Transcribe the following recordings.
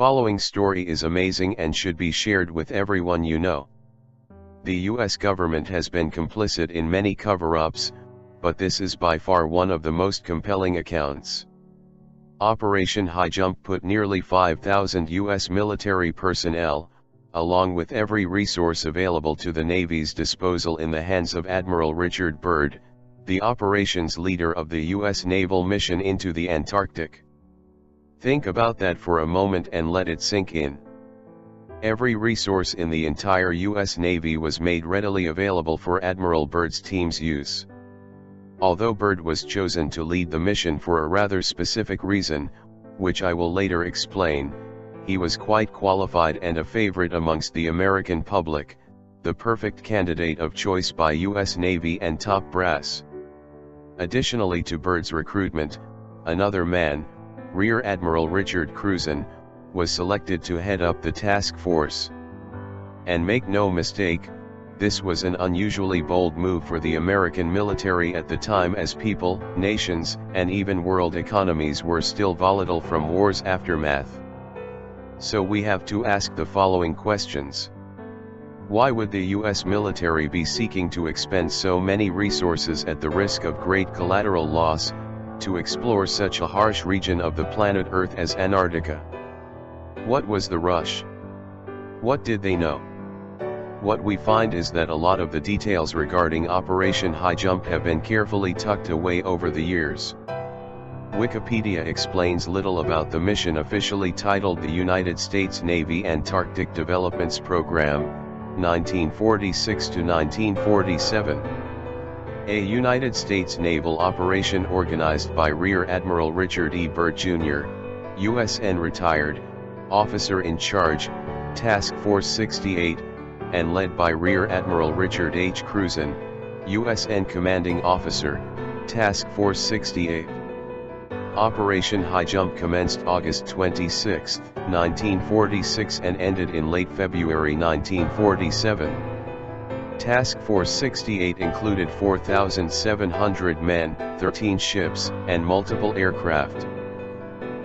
following story is amazing and should be shared with everyone you know. The US government has been complicit in many cover-ups, but this is by far one of the most compelling accounts. Operation High Jump put nearly 5,000 US military personnel, along with every resource available to the Navy's disposal, in the hands of Admiral Richard Byrd, the operations leader of the US naval mission into the Antarctic. Think about that for a moment and let it sink in. Every resource in the entire US Navy was made readily available for Admiral Byrd's team's use. Although Byrd was chosen to lead the mission for a rather specific reason, which I will later explain, he was quite qualified and a favorite amongst the American public, the perfect candidate of choice by US Navy and top brass. Additionally to Byrd's recruitment, another man, Rear Admiral Richard Cruzen, was selected to head up the task force. And make no mistake, this was an unusually bold move for the American military at the time, as people, nations, and even world economies were still volatile from war's aftermath. So we have to ask the following questions. Why would the US military be seeking to expend so many resources at the risk of great collateral loss, to explore such a harsh region of the planet Earth as Antarctica? What was the rush? What did they know? What we find is that a lot of the details regarding Operation High Jump have been carefully tucked away over the years. Wikipedia explains little about the mission officially titled the United States Navy Antarctic Developments Program, 1946 to 1947. A United States naval operation organized by Rear Admiral Richard E. Byrd Jr., USN retired, officer in charge, Task Force 68, and led by Rear Admiral Richard H. Cruzen, USN commanding officer, Task Force 68. Operation High Jump commenced August 26, 1946 and ended in late February 1947. Task Force 68 included 4,700 men, 13 ships, and multiple aircraft.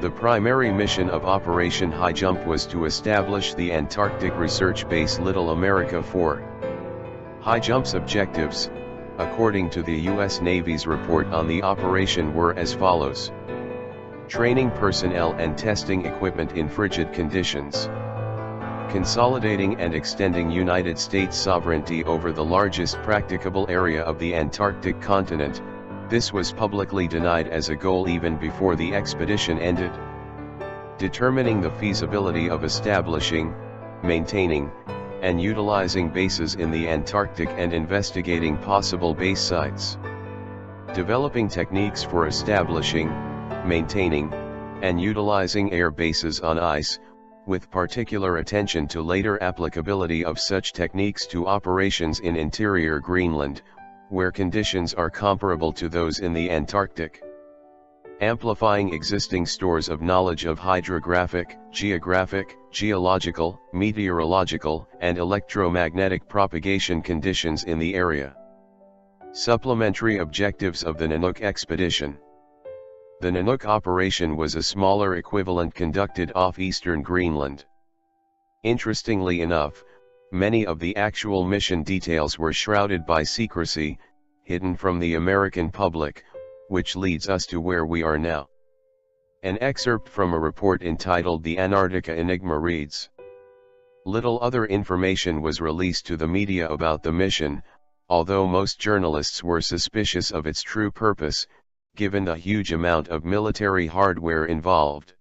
The primary mission of Operation High Jump was to establish the Antarctic research base Little America 4. High Jump's objectives, according to the U.S. Navy's report on the operation, were as follows: training personnel and testing equipment in frigid conditions, consolidating and extending United States sovereignty over the largest practicable area of the Antarctic continent. This was publicly denied as a goal even before the expedition ended. Determining the feasibility of establishing, maintaining, and utilizing bases in the Antarctic and investigating possible base sites. Developing techniques for establishing, maintaining, and utilizing air bases on ice, with particular attention to later applicability of such techniques to operations in interior Greenland, where conditions are comparable to those in the Antarctic. Amplifying existing stores of knowledge of hydrographic, geographic, geological, meteorological, and electromagnetic propagation conditions in the area. Supplementary objectives of the Nanook expedition. The Nanook operation was a smaller equivalent conducted off eastern Greenland. Interestingly enough, many of the actual mission details were shrouded by secrecy, hidden from the American public, which leads us to where we are now. An excerpt from a report entitled The Antarctica Enigma reads: little other information was released to the media about the mission, although most journalists were suspicious of its true purpose, given the huge amount of military hardware involved.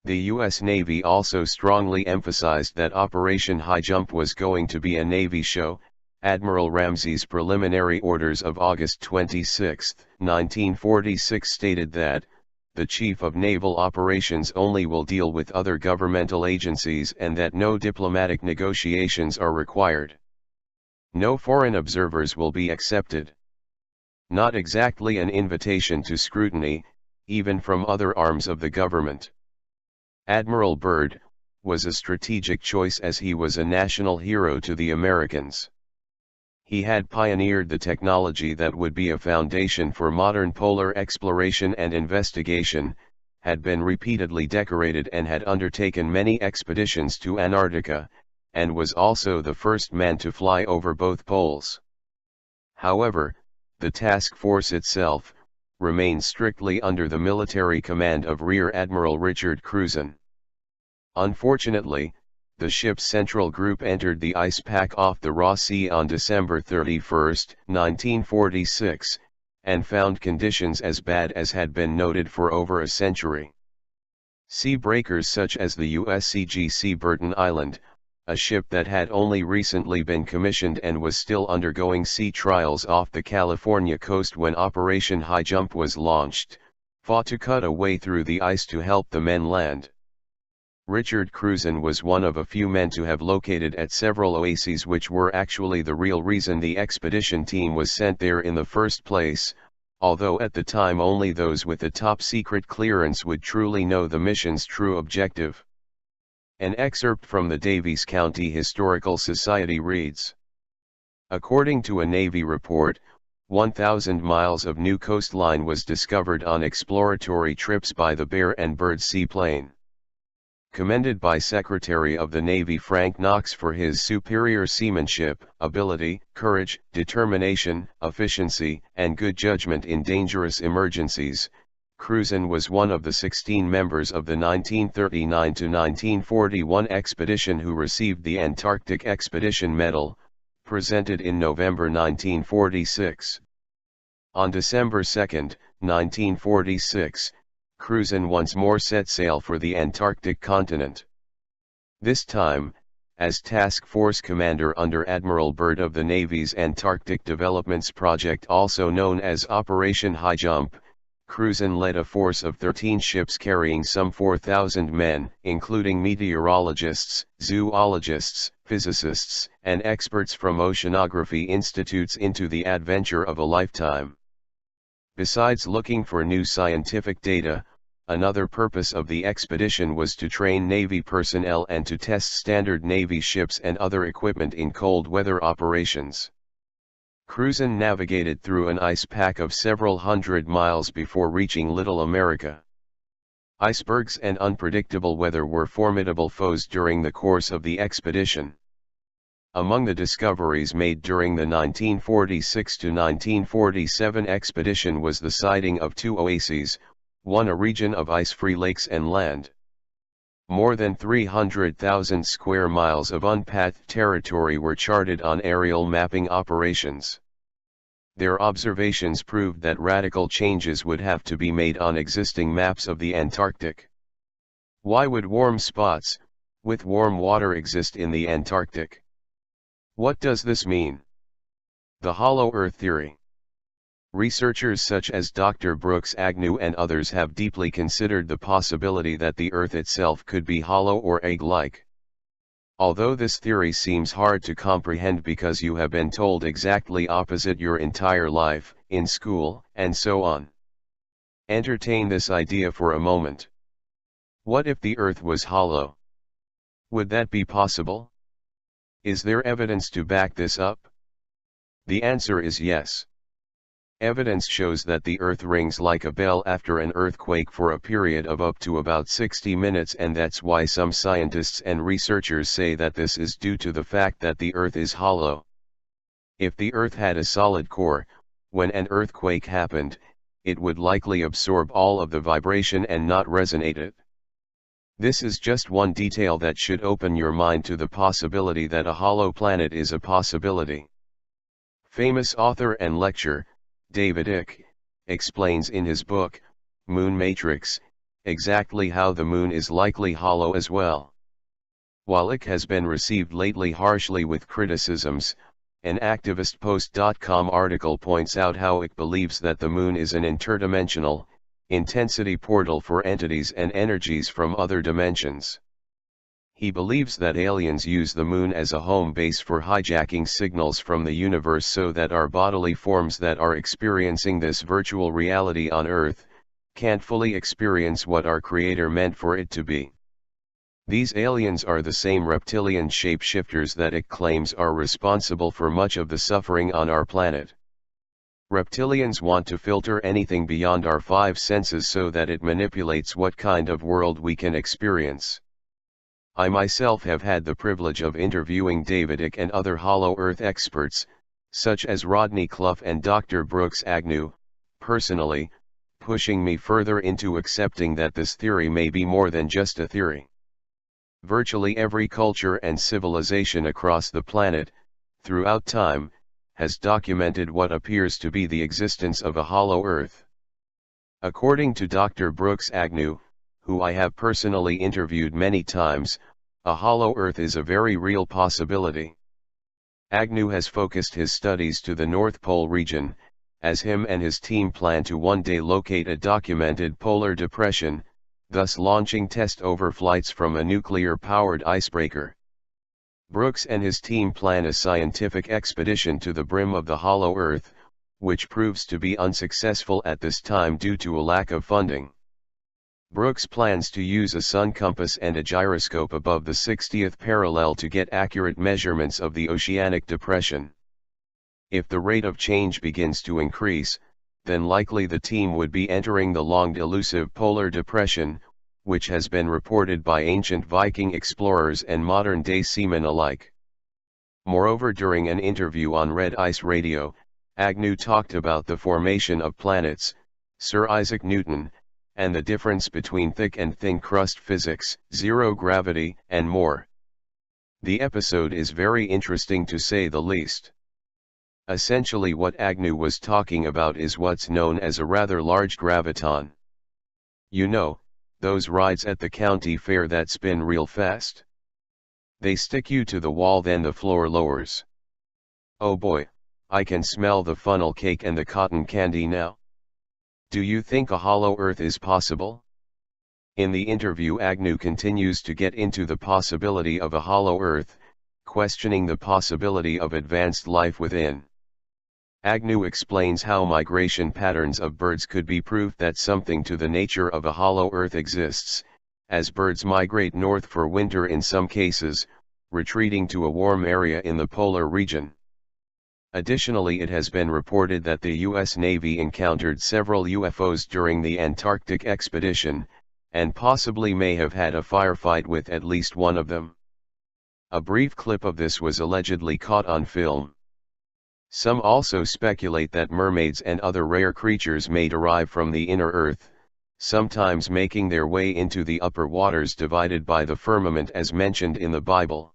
The U.S. Navy also strongly emphasized that Operation High Jump was going to be a Navy show. Admiral Ramsey's preliminary orders of August 26, 1946 stated that, "The Chief of Naval Operations only will deal with other governmental agencies and that no diplomatic negotiations are required. No foreign observers will be accepted." Not exactly an invitation to scrutiny, even from other arms of the government. Admiral Byrd was a strategic choice as he was a national hero to the Americans. He had pioneered the technology that would be a foundation for modern polar exploration and investigation, had been repeatedly decorated and had undertaken many expeditions to Antarctica, and was also the first man to fly over both poles. However, the task force itself remained strictly under the military command of Rear Admiral Richard Cruzen. Unfortunately, the ship's central group entered the ice pack off the Ross Sea on December 31, 1946, and found conditions as bad as had been noted for over a century. Sea breakers such as the USCG Burton Island, a ship that had only recently been commissioned and was still undergoing sea trials off the California coast when Operation High Jump was launched, fought to cut a way through the ice to help the men land. Richard Cruzen was one of a few men to have located at several oases which were actually the real reason the expedition team was sent there in the first place, although at the time only those with a top-secret clearance would truly know the mission's true objective. An excerpt from the Daviess County Historical Society reads: according to a Navy report, 1,000 miles of new coastline was discovered on exploratory trips by the Bear and Bird seaplane. Commended by Secretary of the Navy Frank Knox for his superior seamanship, ability, courage, determination, efficiency, and good judgment in dangerous emergencies, Cruzen was one of the 16 members of the 1939–1941 expedition who received the Antarctic Expedition Medal, presented in November 1946. On December 2, 1946, Cruzen once more set sail for the Antarctic continent. This time, as Task Force Commander under Admiral Byrd of the Navy's Antarctic Developments Project, also known as Operation High Jump, Cruzen led a force of 13 ships carrying some 4,000 men, including meteorologists, zoologists, physicists, and experts from oceanography institutes into the adventure of a lifetime. Besides looking for new scientific data, another purpose of the expedition was to train Navy personnel and to test standard Navy ships and other equipment in cold weather operations. Cruzen navigated through an ice pack of several hundred miles before reaching Little America. Icebergs and unpredictable weather were formidable foes during the course of the expedition. Among the discoveries made during the 1946–1947 expedition was the sighting of 2 oases, one a region of ice-free lakes and land. More than 300,000 square miles of unpathed territory were charted on aerial mapping operations. Their observations proved that radical changes would have to be made on existing maps of the Antarctic. Why would warm spots, with warm water, exist in the Antarctic? What does this mean? The Hollow Earth theory. Researchers such as Dr. Brooks Agnew and others have deeply considered the possibility that the Earth itself could be hollow or egg-like. Although this theory seems hard to comprehend because you have been told exactly opposite your entire life, in school, and so on. Entertain this idea for a moment. What if the Earth was hollow? Would that be possible? Is there evidence to back this up? The answer is yes. Evidence shows that the Earth rings like a bell after an earthquake for a period of up to about 60 minutes, and that's why some scientists and researchers say that this is due to the fact that the Earth is hollow. If the Earth had a solid core, when an earthquake happened, it would likely absorb all of the vibration and not resonate it. This is just one detail that should open your mind to the possibility that a hollow planet is a possibility. Famous author and lecturer, David Icke, explains in his book, Moon Matrix, exactly how the moon is likely hollow as well. While Icke has been received lately harshly with criticisms, an ActivistPost.com article points out how Icke believes that the moon is an interdimensional, intensity portal for entities and energies from other dimensions. He believes that aliens use the moon as a home base for hijacking signals from the universe so that our bodily forms that are experiencing this virtual reality on Earth can't fully experience what our Creator meant for it to be. These aliens are the same reptilian shapeshifters that Icke claims are responsible for much of the suffering on our planet. Reptilians want to filter anything beyond our five senses so that it manipulates what kind of world we can experience. I myself have had the privilege of interviewing David Icke and other Hollow Earth experts, such as Rodney Clough and Dr. Brooks Agnew, personally, pushing me further into accepting that this theory may be more than just a theory. Virtually every culture and civilization across the planet, throughout time, has documented what appears to be the existence of a hollow Earth. According to Dr. Brooks Agnew, who I have personally interviewed many times, a hollow Earth is a very real possibility. Agnew has focused his studies to the North Pole region, as him and his team plan to one day locate a documented polar depression, thus launching test overflights from a nuclear-powered icebreaker. Brooks and his team plan a scientific expedition to the brim of the hollow Earth, which proves to be unsuccessful at this time due to a lack of funding. Brooks plans to use a sun compass and a gyroscope above the 60th parallel to get accurate measurements of the oceanic depression. If the rate of change begins to increase, then likely the team would be entering the long elusive polar depression, which has been reported by ancient Viking explorers and modern-day seamen alike. Moreover, during an interview on Red Ice Radio, Agnew talked about the formation of planets, Sir Isaac Newton, and the difference between thick and thin crust physics, zero gravity, and more. The episode is very interesting to say the least. Essentially what Agnew was talking about is what's known as a rather large graviton. You know, those rides at the county fair that spin real fast. They stick you to the wall, then the floor lowers. Oh boy, I can smell the funnel cake and the cotton candy now. Do you think a hollow Earth is possible? In the interview, Agnew continues to get into the possibility of a hollow Earth, questioning the possibility of advanced life within. Agnew explains how migration patterns of birds could be proof that something to the nature of a hollow Earth exists, as birds migrate north for winter in some cases, retreating to a warm area in the polar region. Additionally, it has been reported that the U.S. Navy encountered several UFOs during the Antarctic expedition, and possibly may have had a firefight with at least one of them. A brief clip of this was allegedly caught on film. Some also speculate that mermaids and other rare creatures may derive from the inner Earth, sometimes making their way into the upper waters divided by the firmament as mentioned in the Bible.